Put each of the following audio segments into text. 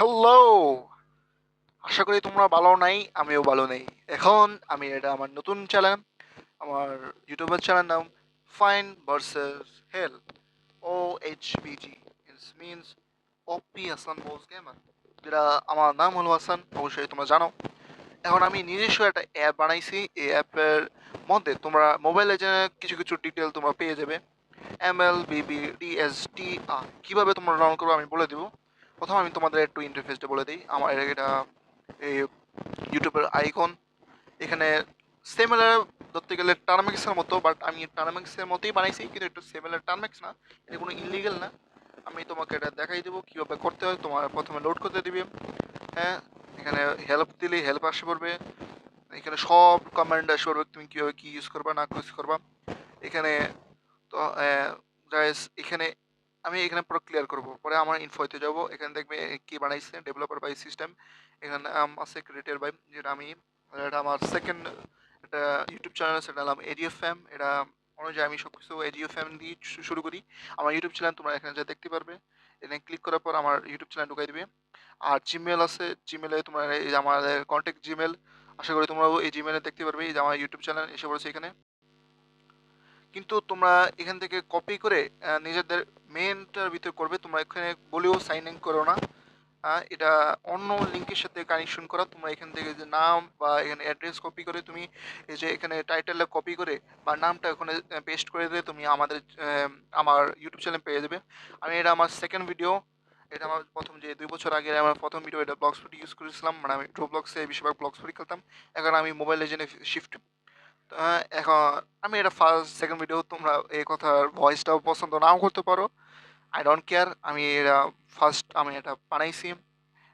Hello! আশা করি তোমরা ভালো নাই, আমিও ভালো নেই। এখন আমি এটা আমার নতুন চ্যানেল, আমার ইউটিউবের চ্যানেল নাম fine versus hell, OHBG. It means OP Hasan Bose gamer. যেটা আমার নাম হলো হাসান, অবশ্যই তোমরা জানো। এখন আমি নিজস্ব একটা অ্যাপ বানাইছি। এই অ্যাপের মধ্যে তোমরা মোবাইল লেজেন্ডের কিছু কিছু ডিটেল তোমরা পেয়ে যাবে। MLBBDSTR কিভাবে তোমরা ডাউনলোড করবে আমি বলে দিব। প্রথমে আমি তোমাদের একটু ইন্টারফেসটা বলে দিই। আমার এটা এই ইউটিউবের আইকন। এখানে সিমিলার ধরতে গেলে টার্মেক্সের মতো, বাট আমি টার্মেক্সের মতোই বানাইছি, কিন্তু একটু সিমিলার টার্মেক্স না, এটা কোনো ইলিগেল না। আমি তোমাকে এটা দেখাই দেবো কীভাবে করতে হয়। তোমার প্রথমে লোড করতে দিবে। হ্যাঁ, এখানে হেল্প দিলে হেল্প আসে পড়বে। এখানে সব কমান্ড আসে পড়বে, তুমি কীভাবে কী ইউজ করবা না ইউজ করবা। এখানে তো গাইস, এখানে আমি এখানে পুরো ক্লিয়ার করব। পরে আমার ইনফোতে যাব। এখানে দেখবে কি বানাইছে ডেভেলপার বাই সিস্টেম। এখানে আছে ক্রিয়েটেড বাই, যেটা আমি, এটা আমার সেকেন্ড একটা ইউটিউব চ্যানেল, সেটা নাম এজিএফএম। এটা অনুযায়ী আমি সব কিছু এজিএফএম দিয়ে শুরু করি। আমার ইউটিউব চ্যানেল তোমরা এখানে যা দেখতে পারবে। এখানে ক্লিক করার পর আমার ইউটিউব চ্যানেল ঢুকাই দিবে। আর জিমেল আছে, জিমেলে তোমরা এই যে আমাদের কন্ট্যাক্ট জিমেল, আশা করি তোমরাও এই জিমেলে দেখতে পারবে। এই যে আমার ইউটিউব চ্যানেল এসে পড়েছে এখানে। কিন্তু তোমরা এখান থেকে কপি করে নিজেদের মেনটার ভিতরে করবে। তোমরা এখানে বলেও সাইন ইন করো না। এটা অন্য লিঙ্কের সাথে কানেকশন করা। তোমরা এখান থেকে যে নাম বা এখানে অ্যাড্রেস কপি করে তুমি এই যে এখানে টাইটেলে কপি করে বা নামটা ওখানে পেস্ট করে দিলে তুমি আমাদের আমার ইউটিউব চ্যানেল পেয়ে যাবে। আমি এটা আমার সেকেন্ড ভিডিও। এটা আমার প্রথম যে 2 বছর আগে আমার প্রথম ভিডিও, এটা ব্লগস্পট ইউজ করেছিলাম। মানে আমি ব্লগসে বেশিরভাগ ব্লগস্পট খেলতাম। এখন আমি মোবাইল লেজেন্ডে শিফট। এখন আমি এটা ফার্স্ট সেকেন্ড ভিডিও। তোমরা এই কথার ভয়েসটাও পছন্দ নাও করতে পারো, আই ডোন্ট কেয়ার। আমি এটা ফার্স্ট আমি এটা বানাইছি,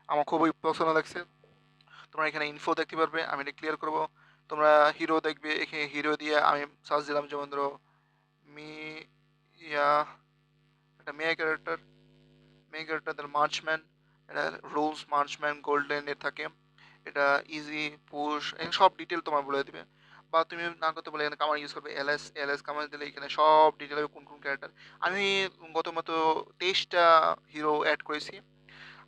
আমার খুবই পছন্দ লাগছে। তোমরা এখানে ইনফো দেখতে পারবে। আমি এটা ক্লিয়ার করব। তোমরা হিরো দেখবে, এখানে হিরো দিয়ে আমি সার্চ দিলাম, যেমন ধরো মি ইয়া, একটা মেয়ে ক্যারেক্টার মার্চম্যান। এটা রুলস মার্চম্যান গোল্ডেন এর থাকে। এটা ইজি পুশ সব ডিটেল তোমার বলে দিবে। বা তুমি না করতে বলে এখানে কামার ইউজ করবে, এলএস কামার দিলে এখানে সব ডিটেল হবে কোন কোন ক্যারেক্টার। আমি গত মতো 23টা হিরো অ্যাড করেছি।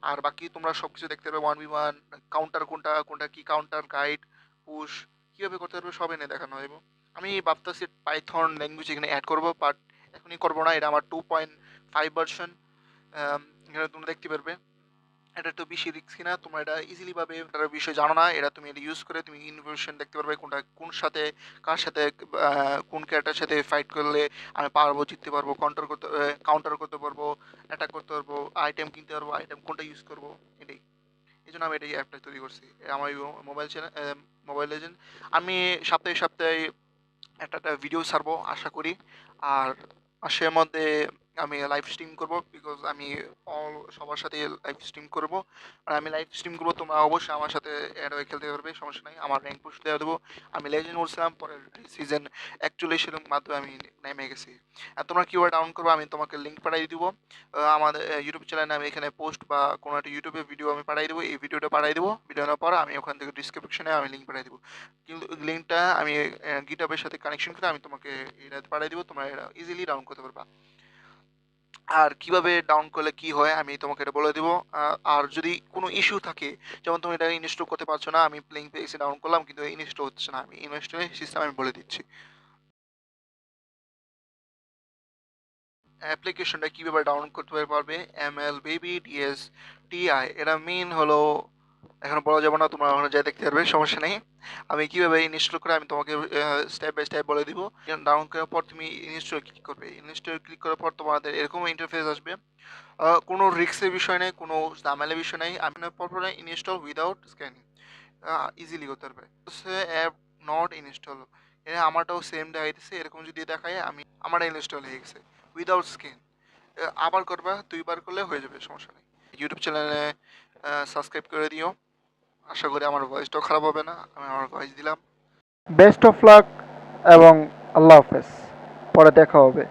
আর বাকি তোমরা সব কিছু দেখতে পাবে 1v1 কাউন্টার, কোনটা কোনটা কি কাউন্টার, গাইড, পুশ কীভাবে করতে পারবে সব এনে দেখানো হবে। আমি ভাবতেছি পাইথন ল্যাঙ্গুয়েজ এখানে অ্যাড করবো, বাট এখনই করবো না। এটা আমার 2.5 ভার্সন। এখানে তোমরা দেখতে পারবে। এটা একটু বেশি রিস্কি না, তোমরা এটা ইজিলি ভাবে এটার বিষয়ে জানো না, এটা তুমি এটা ইউজ করে তুমি ইনফরমেশন দেখতে পারবে কোনটা কোন সাথে কার সাথে কোন ক্যারেক্টার সাথে ফাইট করলে আমি পারবো, জিততে পারবো, কাউন্টার করতে পারবো, অ্যাটাক করতে পারবো, আইটেম কিনতে পারবো, আইটেম কোনটা ইউজ করবো। এটাই, এই জন্য আমি এটাই অ্যাপটা তৈরি করছি। আমার মোবাইল চ্যানেল, মোবাইল লেজেন্ড। আমি সপ্তাহে সপ্তাহে একটা একটা ভিডিও ছাড়বো আশা করি। আর মাসের মধ্যে আমি লাইভ স্ট্রিম করব, বিকজ আমি সবার সাথে লাইভ স্ট্রিম করব। আর আমি লাইভ স্ট্রিম করবো, তোমরা অবশ্যই আমার সাথে অ্যাড হয়ে খেলতে পারবে, সমস্যা নাই। আমার র্যাঙ্ক পুশ দেওয়া দেবো। আমি লেজেন্ড উঠছিলাম, পরের সিজন 41-এর মাধ্যমে আমি নেমে গেছি। আর তোমরা কীভাবে ডাউন করবো আমি তোমাকে লিঙ্ক পাঠিয়ে দিব। আমাদের ইউটিউব চ্যানেলে আমি এখানে পোস্ট বা কোনো একটা ইউটিউবে ভিডিও আমি পাঠিয়ে দেবো। এই ভিডিওটা পাঠিয়ে দেবো, ভিডিও নেওয়ার পর আমি ওখান থেকে ডিসক্রিপশনে আমি লিঙ্ক পাঠিয়ে দেবো। কিন্তু লিঙ্কটা আমি গিটহাবের সাথে কানেকশন করে আমি তোমাকে এটা পাঠিয়ে দিব, তোমরা এটা ইজিলি ডাউন করতে পারবা। আর কিভাবে ডাউন করলে কি হয় আমি তোমাকে এটা বলে দিব। আর যদি কোনো ইস্যু থাকে, যেমন তুমি এটা ইনস্টল করতে পারছো না, আমি লিঙ্ক পেয়েছি ডাউন করলাম কিন্তু ইনস্টল হচ্ছে না, আমি ইনস্টল সিস্টেম আমি বলে দিচ্ছি। অ্যাপ্লিকেশনটা কীভাবে ডাউনলোড করতে পারবে, MLBBDSTI, এটা মেন হলো। এখন বলা যাবে না, তোমরা ওখানে যাই দেখতে পারবে, সমস্যা নেই। আমি কীভাবে ইনস্টল করে আমি তোমাকে স্টেপ বাই স্টেপ বলে দিব। ডাউনলোড করার পর তুমি ইনস্টল ক্লিক করবে। ইনস্টল ক্লিক করার পর তোমাদের এরকম ইন্টারফেস আসবে। কোনো রিস্কের বিষয় নেই, কোনো ঝামেলার বিষয় নেই। আমি পরপর ইনস্টল উইদাউট স্ক্যানিং ইজিলি করতে পারবে। অ্যাপ নট ইনস্টল, আমারটাও সেম দেখাইতেছে। এরকম যদি দেখায় আমি আমার ইনস্টল হয়ে গেছে উইদাউট স্ক্যান। আবার করবা, 2বার করলে হয়ে যাবে, সমস্যা নেই। ইউটিউব চ্যানেলে সাবস্ক্রাইব করে দিও। আশা করি আমার ভয়েসটাও খারাপ হবে না, আমি আমার ভয়েস দিলাম। বেস্ট অফ লাক এবং আল্লাহ হাফেজ, পরে দেখা হবে।